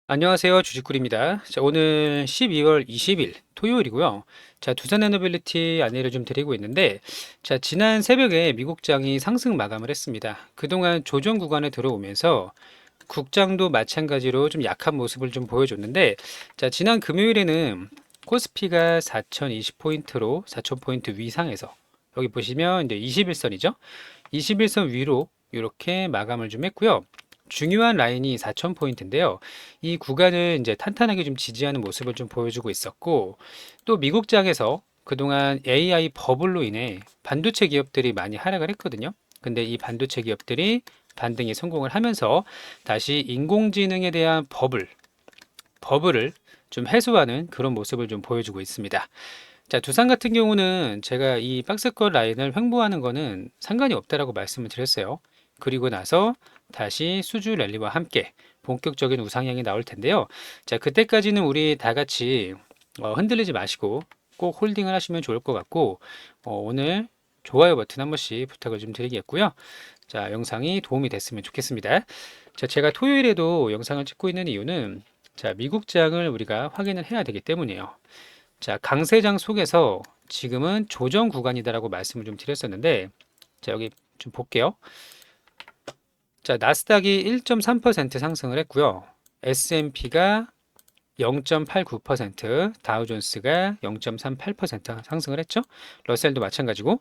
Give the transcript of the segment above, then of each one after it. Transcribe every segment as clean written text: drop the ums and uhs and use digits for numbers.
안녕하세요. 주식꿀입니다. 자, 오늘 12월 20일 토요일이고요. 자, 두산에너빌리티 안내를 좀 드리고 있는데, 자, 지난 새벽에 미국장이 상승 마감을 했습니다. 그동안 조정 구간에 들어오면서 국장도 마찬가지로 좀 약한 모습을 좀 보여줬는데, 자, 지난 금요일에는 코스피가 4020포인트로 4000포인트 위상에서 여기 보시면 이제 21선이죠. 21선 위로 이렇게 마감을 좀 했고요. 중요한 라인이 4000포인트인데요. 이 구간을 이제 탄탄하게 좀 지지하는 모습을 좀 보여주고 있었고, 또 미국장에서 그동안 AI 버블로 인해 반도체 기업들이 많이 하락을 했거든요. 근데 이 반도체 기업들이 반등에 성공을 하면서 다시 인공지능에 대한 버블을 좀 해소하는 그런 모습을 좀 보여주고 있습니다. 자, 두산 같은 경우는 제가 이 박스권 라인을 횡보하는 거는 상관이 없다라고 말씀을 드렸어요. 그리고 나서 다시 수주 랠리와 함께 본격적인 우상향이 나올 텐데요. 자, 그때까지는 우리 다 같이 흔들리지 마시고 꼭 홀딩을 하시면 좋을 것 같고, 오늘 좋아요 버튼 한 번씩 부탁을 좀 드리겠고요. 자, 영상이 도움이 됐으면 좋겠습니다. 자, 제가 토요일에도 영상을 찍고 있는 이유는 자, 미국장을 우리가 확인을 해야 되기 때문이에요. 자, 강세장 속에서 지금은 조정 구간이다라고 말씀을 좀 드렸었는데, 자, 여기 좀 볼게요. 자, 나스닥이 1.3% 상승을 했고요. S&P가 0.89%, 다우존스가 0.38% 상승을 했죠. 러셀도 마찬가지고.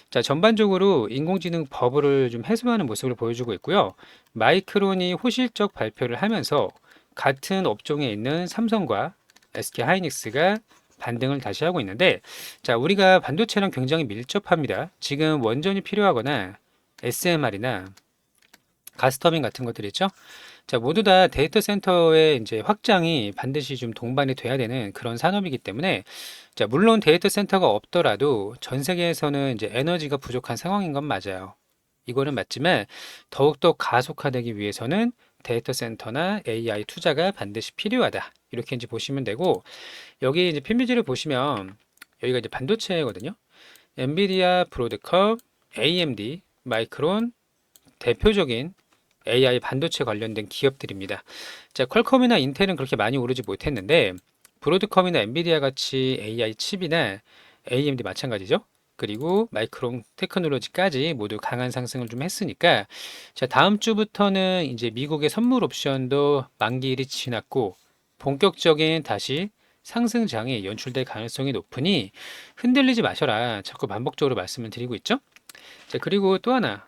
자, 전반적으로 인공지능 버블을 좀 해소하는 모습을 보여주고 있고요. 마이크론이 호실적 발표를 하면서 같은 업종에 있는 삼성과 SK 하이닉스가 반등을 다시 하고 있는데, 자, 우리가 반도체랑 굉장히 밀접합니다. 지금 원전이 필요하거나 SMR이나 가스터빈 같은 것들 있죠. 자, 모두 다 데이터 센터의 이제 확장이 반드시 좀 동반이 돼야 되는 그런 산업이기 때문에, 자, 물론 데이터 센터가 없더라도 전 세계에서는 이제 에너지가 부족한 상황인 건 맞아요. 이거는 맞지만 더욱더 가속화되기 위해서는 데이터 센터나 AI 투자가 반드시 필요하다. 이렇게 이제 보시면 되고, 여기 이제 필미지를 보시면 여기가 이제 반도체거든요. 엔비디아, 브로드컴, AMD, 마이크론, 대표적인 AI 반도체 관련된 기업들입니다. 자, 퀄컴이나 인텔은 그렇게 많이 오르지 못했는데 브로드컴이나 엔비디아 같이 AI 칩이나 AMD 마찬가지죠. 그리고 마이크론 테크놀로지까지 모두 강한 상승을 좀 했으니까 자, 다음 주부터는 이제 미국의 선물 옵션도 만기일이 지났고 본격적인 다시 상승장이 연출될 가능성이 높으니 흔들리지 마셔라. 자꾸 반복적으로 말씀을 드리고 있죠. 자, 그리고 또 하나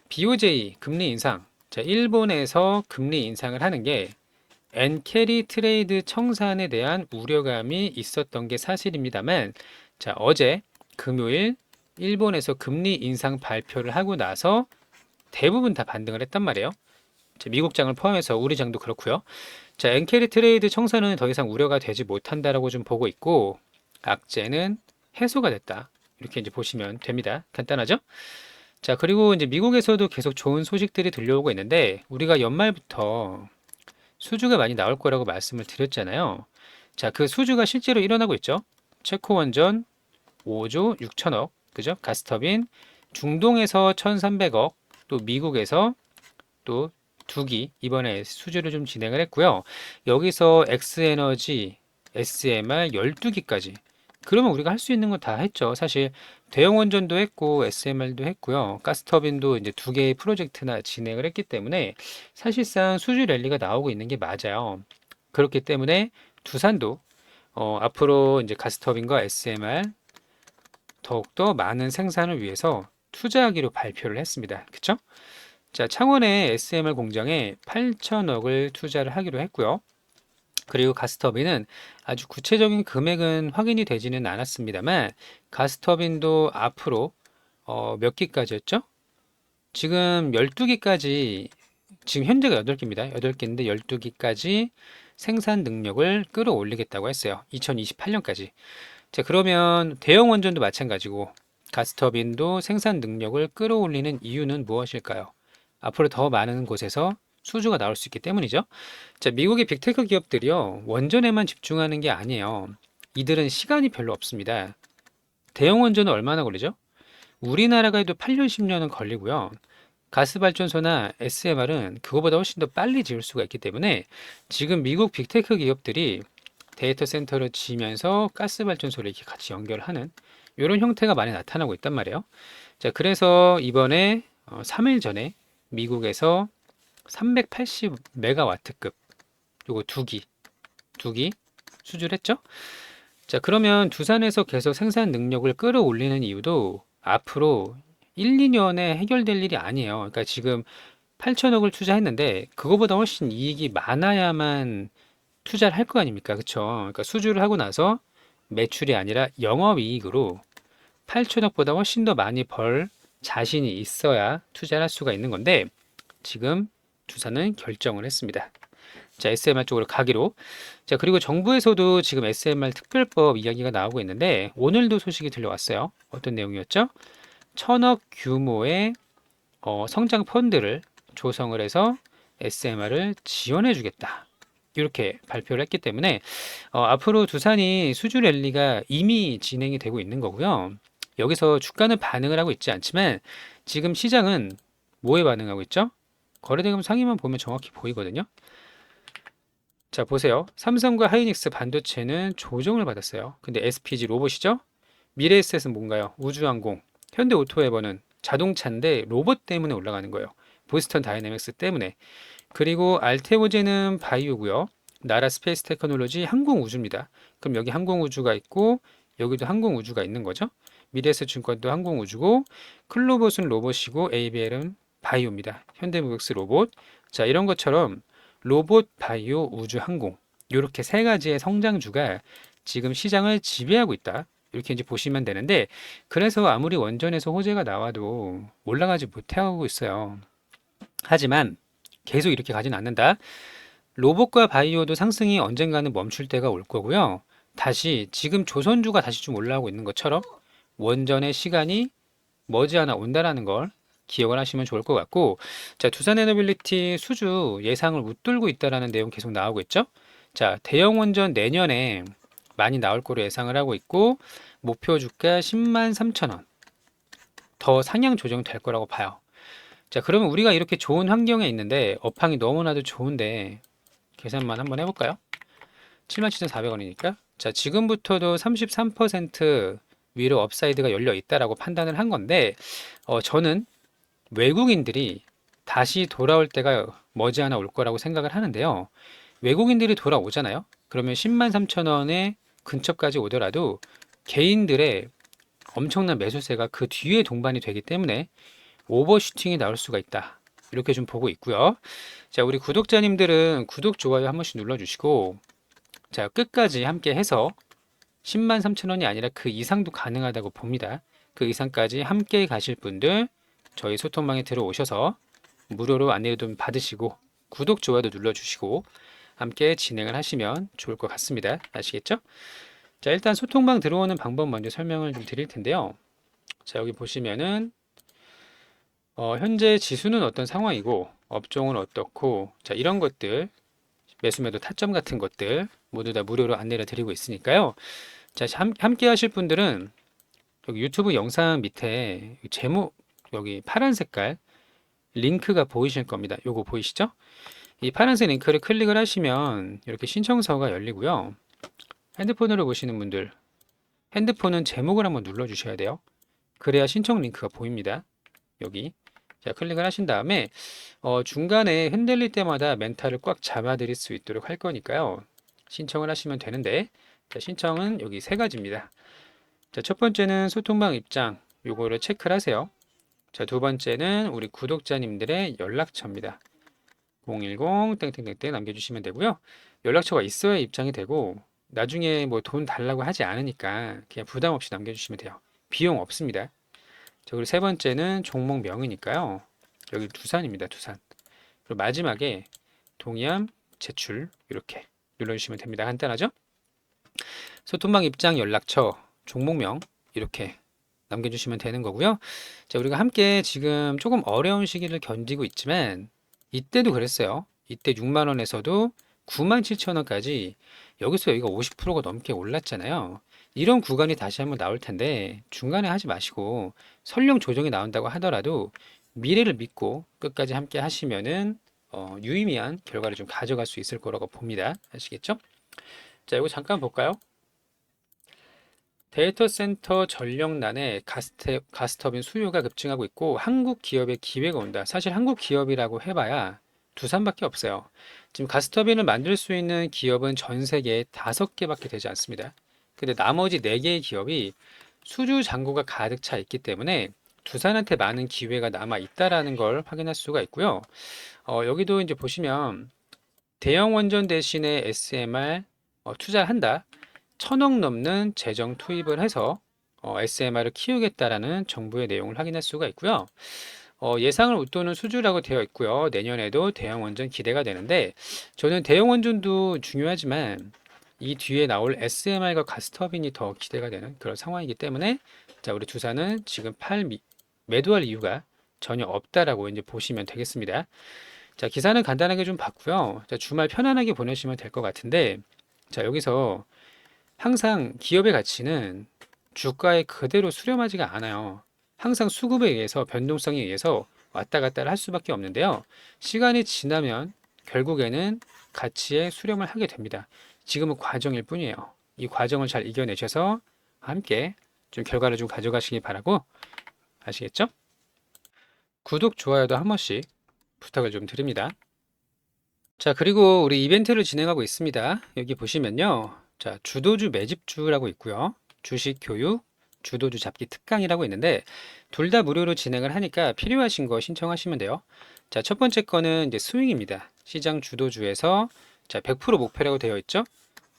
BOJ 금리 인상. 자, 일본에서 금리 인상을 하는 게 엔캐리 트레이드 청산에 대한 우려감이 있었던 게 사실입니다만, 자, 어제 금요일 일본에서 금리 인상 발표를 하고 나서 대부분 다 반등을 했단 말이에요. 자, 미국 장을 포함해서 우리 장도 그렇고요. 자, 엔캐리 트레이드 청산은 더 이상 우려가 되지 못한다라고 좀 보고 있고, 악재는 해소가 됐다. 이렇게 이제 보시면 됩니다. 간단하죠? 자, 그리고 이제 미국에서도 계속 좋은 소식들이 들려오고 있는데, 우리가 연말부터 수주가 많이 나올 거라고 말씀을 드렸잖아요. 자, 그 수주가 실제로 일어나고 있죠. 체코 원전 5조 6천억, 그죠? 가스터빈, 중동에서 1,300억, 또 미국에서 또 2기, 이번에 수주를 좀 진행을 했고요. 여기서 엑스에너지, SMR 12기까지. 그러면 우리가 할 수 있는 거 다 했죠. 사실 대형 원전도 했고 SMR도 했고요. 가스터빈도 이제 2개의 프로젝트나 진행을 했기 때문에 사실상 수주 랠리가 나오고 있는 게 맞아요. 그렇기 때문에 두산도 앞으로 이제 가스터빈과 SMR 더욱더 많은 생산을 위해서 투자하기로 발표를 했습니다. 그쵸? 자, 창원의 SMR 공장에 8천억을 투자를 하기로 했고요. 그리고 가스터빈은 아주 구체적인 금액은 확인이 되지는 않았습니다만 가스터빈도 앞으로 몇 기까지였죠? 지금 12기까지 지금 현재가 8기입니다. 8기인데 12기까지 생산 능력을 끌어올리겠다고 했어요. 2028년까지. 자, 그러면 대형 원전도 마찬가지고 가스터빈도 생산 능력을 끌어올리는 이유는 무엇일까요? 앞으로 더 많은 곳에서 수주가 나올 수 있기 때문이죠. 자, 미국의 빅테크 기업들이요, 원전에만 집중하는 게 아니에요. 이들은 시간이 별로 없습니다. 대형 원전은 얼마나 걸리죠? 우리나라가 해도 8년, 10년은 걸리고요. 가스발전소나 SMR은 그거보다 훨씬 더 빨리 지을 수가 있기 때문에 지금 미국 빅테크 기업들이 데이터 센터를 지으면서 가스발전소를 이렇게 같이 연결하는 이런 형태가 많이 나타나고 있단 말이에요. 자, 그래서 이번에 3일 전에 미국에서 380 메가와트급 요거 두 기 수주했죠. 자, 그러면 두산에서 계속 생산 능력을 끌어올리는 이유도 앞으로 1, 2년에 해결될 일이 아니에요. 그러니까 지금 8천억을 투자했는데 그거보다 훨씬 이익이 많아야만 투자를 할 거 아닙니까? 그쵸? 그러니까 수주를 하고 나서 매출이 아니라 영업이익으로 8천억보다 훨씬 더 많이 벌 자신이 있어야 투자를 할 수가 있는 건데 지금 두산은 결정을 했습니다. 자, SMR 쪽으로 가기로. 자, 그리고 정부에서도 지금 SMR 특별법 이야기가 나오고 있는데 오늘도 소식이 들려왔어요. 어떤 내용이었죠? 1,000억 규모의 성장 펀드를 조성을 해서 SMR을 지원해 주겠다. 이렇게 발표를 했기 때문에 앞으로 두산이 수주 랠리가 이미 진행이 되고 있는 거고요. 여기서 주가는 반응을 하고 있지 않지만 지금 시장은 뭐에 반응하고 있죠? 거래대금 상위만 보면 정확히 보이거든요. 자, 보세요. 삼성과 하이닉스 반도체는 조정을 받았어요. 근데 SPG 로봇이죠? 미래에셋은 뭔가요? 우주항공. 현대오토에버는 자동차인데 로봇 때문에 올라가는 거예요. 보스턴 다이내믹스 때문에. 그리고 알테오제는 바이오고요. 나라 스페이스 테크놀로지 항공우주입니다. 그럼 여기 항공우주가 있고 여기도 항공우주가 있는 거죠. 미래에셋 증권도 항공우주고 클로봇은 로봇이고 ABL은 바이오입니다. 현대무역스 로봇. 자, 이런 것처럼 로봇, 바이오, 우주, 항공 이렇게 세 가지의 성장주가 지금 시장을 지배하고 있다. 이렇게 이제 보시면 되는데 그래서 아무리 원전에서 호재가 나와도 올라가지 못하고 있어요. 하지만 계속 이렇게 가진 않는다. 로봇과 바이오도 상승이 언젠가는 멈출 때가 올 거고요. 다시 지금 조선주가 다시 좀 올라오고 있는 것처럼 원전의 시간이 머지않아 온다라는 걸 기억을 하시면 좋을 것 같고, 자, 두산에너빌리티 수주 예상을 웃돌고 있다라는 내용 계속 나오고 있죠. 자, 대형 원전 내년에 많이 나올 거로 예상을 하고 있고 목표 주가 10만 3천 원 더 상향 조정될 거라고 봐요. 자, 그러면 우리가 이렇게 좋은 환경에 있는데 업황이 너무나도 좋은데 계산만 한번 해볼까요? 77,400원이니까 자, 지금부터도 33% 위로 업사이드가 열려 있다라고 판단을 한 건데 저는 외국인들이 다시 돌아올 때가 머지않아 올 거라고 생각을 하는데요. 외국인들이 돌아오잖아요. 그러면 10만 3천 원에 근처까지 오더라도 개인들의 엄청난 매수세가 그 뒤에 동반이 되기 때문에 오버슈팅이 나올 수가 있다. 이렇게 좀 보고 있고요. 자, 우리 구독자님들은 구독, 좋아요 한 번씩 눌러주시고 자, 끝까지 함께 해서 10만 3천 원이 아니라 그 이상도 가능하다고 봅니다. 그 이상까지 함께 가실 분들 저희 소통방에 들어오셔서 무료로 안내도 좀 받으시고 구독, 좋아요도 눌러주시고 함께 진행을 하시면 좋을 것 같습니다. 아시겠죠? 자, 일단 소통방 들어오는 방법 먼저 설명을 좀 드릴 텐데요. 자, 여기 보시면은 현재 지수는 어떤 상황이고 업종은 어떻고 자, 이런 것들 매수매도 타점 같은 것들 모두 다 무료로 안내를 드리고 있으니까요. 자, 함께 하실 분들은 여기 유튜브 영상 밑에 제목 여기 파란 색깔 링크가 보이실 겁니다. 요거 보이시죠? 이 파란색 링크를 클릭을 하시면 이렇게 신청서가 열리고요. 핸드폰으로 보시는 분들 핸드폰은 제목을 한번 눌러 주셔야 돼요. 그래야 신청 링크가 보입니다. 여기 자, 클릭을 하신 다음에 중간에 흔들릴 때마다 멘탈을 꽉 잡아 드릴 수 있도록 할 거니까요. 신청을 하시면 되는데 자, 신청은 여기 세 가지입니다. 자, 첫 번째는 소통방 입장 요거를 체크를 하세요. 자, 두 번째는 우리 구독자님들의 연락처입니다. 010 땡땡땡땡 남겨주시면 되고요. 연락처가 있어야 입장이 되고 나중에 뭐 돈 달라고 하지 않으니까 그냥 부담 없이 남겨주시면 돼요. 비용 없습니다. 자, 그리고 세 번째는 종목명이니까요. 여기 두산입니다. 두산. 그리고 마지막에 동의함 제출 이렇게 눌러주시면 됩니다. 간단하죠? 소통방 입장 연락처 종목명 이렇게 남겨주시면 되는 거고요. 자, 우리가 함께 지금 조금 어려운 시기를 견디고 있지만 이때도 그랬어요. 이때 6만 원에서도 9만 7천 원까지 여기서 여기가 50%가 넘게 올랐잖아요. 이런 구간이 다시 한번 나올 텐데 중간에 하지 마시고 설령 조정이 나온다고 하더라도 미래를 믿고 끝까지 함께 하시면은 유의미한 결과를 좀 가져갈 수 있을 거라고 봅니다. 아시겠죠? 자, 이거 잠깐 볼까요? 데이터 센터 전력난에 가스터빈 수요가 급증하고 있고 한국 기업의 기회가 온다. 사실 한국 기업이라고 해봐야 두산밖에 없어요. 지금 가스터빈을 만들 수 있는 기업은 전 세계에 5개밖에 되지 않습니다. 근데 나머지 4개의 기업이 수주 잔고가 가득 차 있기 때문에 두산한테 많은 기회가 남아 있다라는 걸 확인할 수가 있고요. 여기도 이제 보시면 대형 원전 대신에 SMR 투자를 한다. 1,000억 넘는 재정 투입을 해서 SMR을 키우겠다라는 정부의 내용을 확인할 수가 있고요. 예상을 웃도는 수주라고 되어 있고요. 내년에도 대형 원전 기대가 되는데 저는 대형 원전도 중요하지만 이 뒤에 나올 SMR과 가스터빈이 더 기대가 되는 그런 상황이기 때문에 자, 우리 두산은 지금 매도할 이유가 전혀 없다라고 이제 보시면 되겠습니다. 자, 기사는 간단하게 좀 봤고요. 자, 주말 편안하게 보내시면 될 것 같은데 자, 여기서 항상 기업의 가치는 주가에 그대로 수렴하지가 않아요. 항상 수급에 의해서 변동성에 의해서 왔다 갔다 할 수밖에 없는데요. 시간이 지나면 결국에는 가치에 수렴을 하게 됩니다. 지금은 과정일 뿐이에요. 이 과정을 잘 이겨내셔서 함께 좀 결과를 좀 가져가시기 바라고 아시겠죠? 구독, 좋아요도 한 번씩 부탁을 좀 드립니다. 자, 그리고 우리 이벤트를 진행하고 있습니다. 여기 보시면요. 자, 주도주 매집주라고 있고요. 주식 교육, 주도주 잡기 특강이라고 있는데 둘 다 무료로 진행을 하니까 필요하신 거 신청하시면 돼요. 자, 첫 번째 거는 이제 스윙입니다. 시장 주도주에서 자, 100% 목표라고 되어 있죠.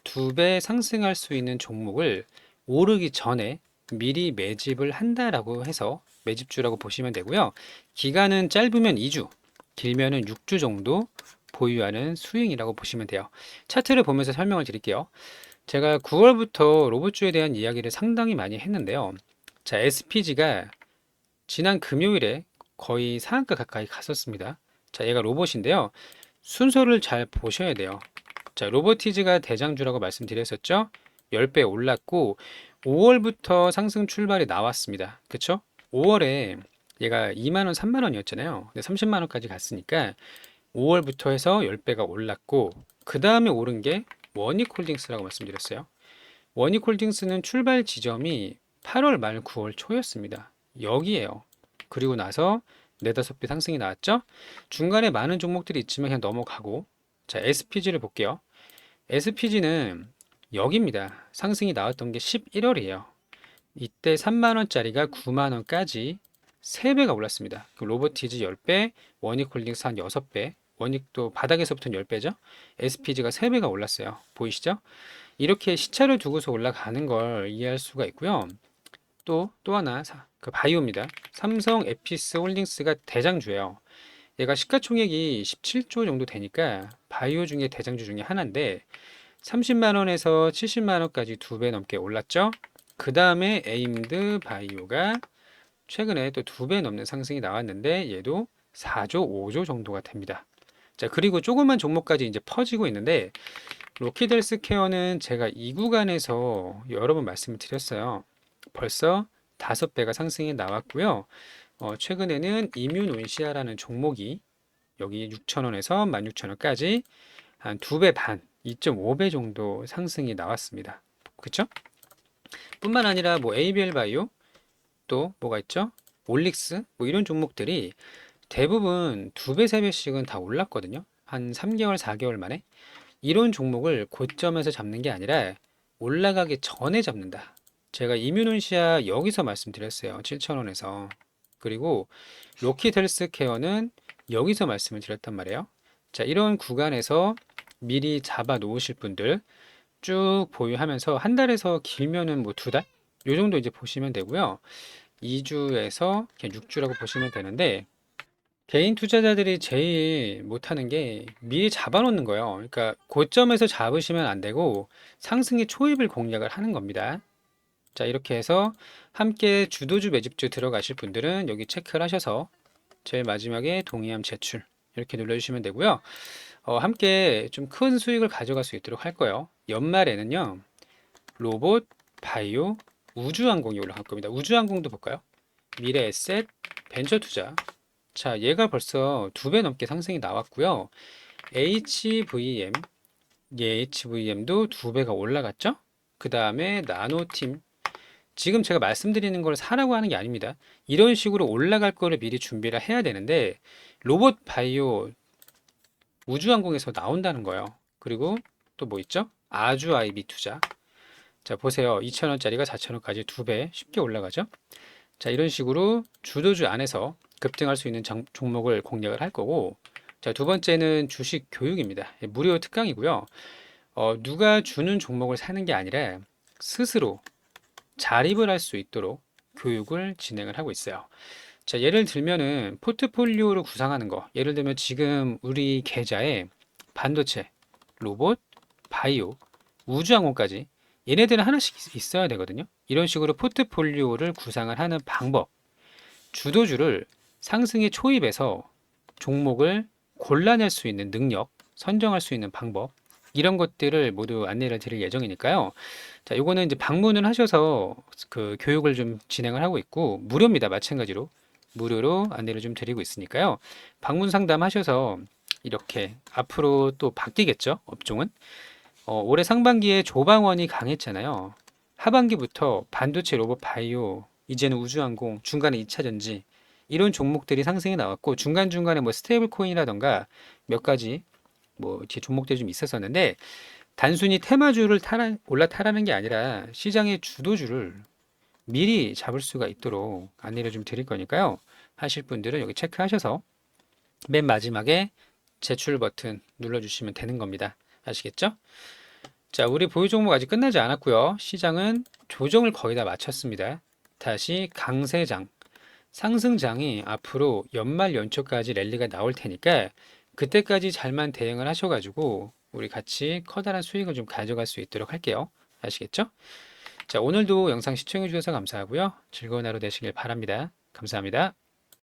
2배 상승할 수 있는 종목을 오르기 전에 미리 매집을 한다라고 해서 매집주라고 보시면 되고요. 기간은 짧으면 2주, 길면은 6주 정도 보유하는 스윙이라고 보시면 돼요. 차트를 보면서 설명을 드릴게요. 제가 9월부터 로봇주에 대한 이야기를 상당히 많이 했는데요. 자, SPG가 지난 금요일에 거의 상한가 가까이 갔었습니다. 자, 얘가 로봇인데요. 순서를 잘 보셔야 돼요. 자, 로보티즈가 대장주라고 말씀드렸었죠. 10배 올랐고 5월부터 상승 출발이 나왔습니다. 그쵸? 5월에 얘가 2만 원, 3만 원이었잖아요. 근데 30만 원까지 갔으니까 5월부터 해서 10배가 올랐고 그 다음에 오른 게 원익홀딩스라고 말씀드렸어요. 원익홀딩스는 출발 지점이 8월 말 9월 초였습니다. 여기에요. 그리고 나서 4~5배 상승이 나왔죠. 중간에 많은 종목들이 있지만 그냥 넘어가고 자, SPG를 볼게요. SPG는 여기입니다. 상승이 나왔던 게 11월이에요. 이때 3만원짜리가 9만원까지 3배가 올랐습니다. 로보티즈 10배, 원익홀딩스 한 6배, 원익도 바닥에서부터는 10배죠. SPG가 3배가 올랐어요. 보이시죠? 이렇게 시차를 두고서 올라가는 걸 이해할 수가 있고요. 또 하나 그 바이오입니다. 삼성 에피스 홀딩스가 대장주예요. 얘가 시가총액이 17조 정도 되니까 바이오 중에 대장주 중에 하나인데 30만 원에서 70만 원까지 2배 넘게 올랐죠. 그 다음에 에임드 바이오가 최근에 또 2배 넘는 상승이 나왔는데 얘도 4조, 5조 정도가 됩니다. 자, 그리고 조그만 종목까지 이제 퍼지고 있는데 로키드 헬스케어는 제가 이 구간에서 여러 번 말씀을 드렸어요. 벌써 5배가 상승이 나왔고요. 최근에는 이뮨온시아라는 종목이 여기 6,000원에서 16,000원까지 한 2배 반, 2.5배 정도 상승이 나왔습니다. 그쵸? 뿐만 아니라 뭐 ABL 바이오 또 뭐가 있죠? 올릭스 뭐 이런 종목들이 대부분 2배, 3배씩은 다 올랐거든요. 한 3개월, 4개월 만에. 이런 종목을 고점에서 잡는 게 아니라 올라가기 전에 잡는다. 제가 이뮨온시아 여기서 말씀드렸어요. 7,000원에서. 그리고 로키드 헬스케어는 여기서 말씀을 드렸단 말이에요. 자, 이런 구간에서 미리 잡아 놓으실 분들 쭉 보유하면서 한 달에서 길면은 뭐 2달? 요 정도 이제 보시면 되고요. 2주에서 그냥 6주라고 보시면 되는데 개인 투자자들이 제일 못하는 게 미리 잡아놓는 거예요. 그러니까 고점에서 잡으시면 안 되고 상승의 초입을 공략을 하는 겁니다. 자, 이렇게 해서 함께 주도주 매집주 들어가실 분들은 여기 체크를 하셔서 제일 마지막에 동의함 제출 이렇게 눌러주시면 되고요. 함께 좀 큰 수익을 가져갈 수 있도록 할 거예요. 연말에는요, 로봇, 바이오, 우주항공이 올라갈 겁니다. 우주항공도 볼까요? 미래에셋, 벤처투자. 자, 얘가 벌써 2배 넘게 상승이 나왔고요. HVM, HVM도 2배가 올라갔죠? 그 다음에 나노팀. 지금 제가 말씀드리는 걸 사라고 하는 게 아닙니다. 이런 식으로 올라갈 거를 미리 준비를 해야 되는데, 로봇 바이오 우주항공에서 나온다는 거예요. 그리고 또 뭐 있죠? 아주 아이비 투자. 자, 보세요. 2,000원짜리가 4,000원까지 2배 쉽게 올라가죠? 자, 이런 식으로 주도주 안에서 급등할 수 있는 종목을 공략을 할 거고, 자, 두 번째는 주식 교육입니다. 무료 특강이고요. 누가 주는 종목을 사는 게 아니라 스스로 자립을 할 수 있도록 교육을 진행을 하고 있어요. 자, 예를 들면은 포트폴리오를 구상하는 거. 예를 들면 지금 우리 계좌에 반도체, 로봇, 바이오, 우주항공까지 얘네들은 하나씩 있어야 되거든요. 이런 식으로 포트폴리오를 구상을 하는 방법, 주도주를 상승에 초입해서 종목을 골라낼 수 있는 능력, 선정할 수 있는 방법, 이런 것들을 모두 안내를 드릴 예정이니까요. 자, 요거는 이제 방문을 하셔서 그 교육을 좀 진행을 하고 있고, 무료입니다. 마찬가지로. 무료로 안내를 좀 드리고 있으니까요. 방문 상담하셔서 이렇게 앞으로 또 바뀌겠죠? 업종은. 올해 상반기에 조방원이 강했잖아요. 하반기부터 반도체, 로봇, 바이오, 이제는 우주항공, 중간에 2차 전지 이런 종목들이 상승이 나왔고 중간중간에 뭐 스테이블 코인이라던가 몇 가지 뭐 뒤에 종목들이 좀 있었었는데 단순히 테마주를 올라타라는 게 아니라 시장의 주도주를 미리 잡을 수가 있도록 안내를 좀 드릴 거니까요. 하실 분들은 여기 체크하셔서 맨 마지막에 제출 버튼 눌러주시면 되는 겁니다. 아시겠죠? 자, 우리 보유 종목 아직 끝나지 않았고요. 시장은 조정을 거의 다 마쳤습니다. 다시 강세장, 상승장이 앞으로 연말 연초까지 랠리가 나올 테니까 그때까지 잘만 대응을 하셔가지고 우리 같이 커다란 수익을 좀 가져갈 수 있도록 할게요. 아시겠죠? 자, 오늘도 영상 시청해 주셔서 감사하고요. 즐거운 하루 되시길 바랍니다. 감사합니다.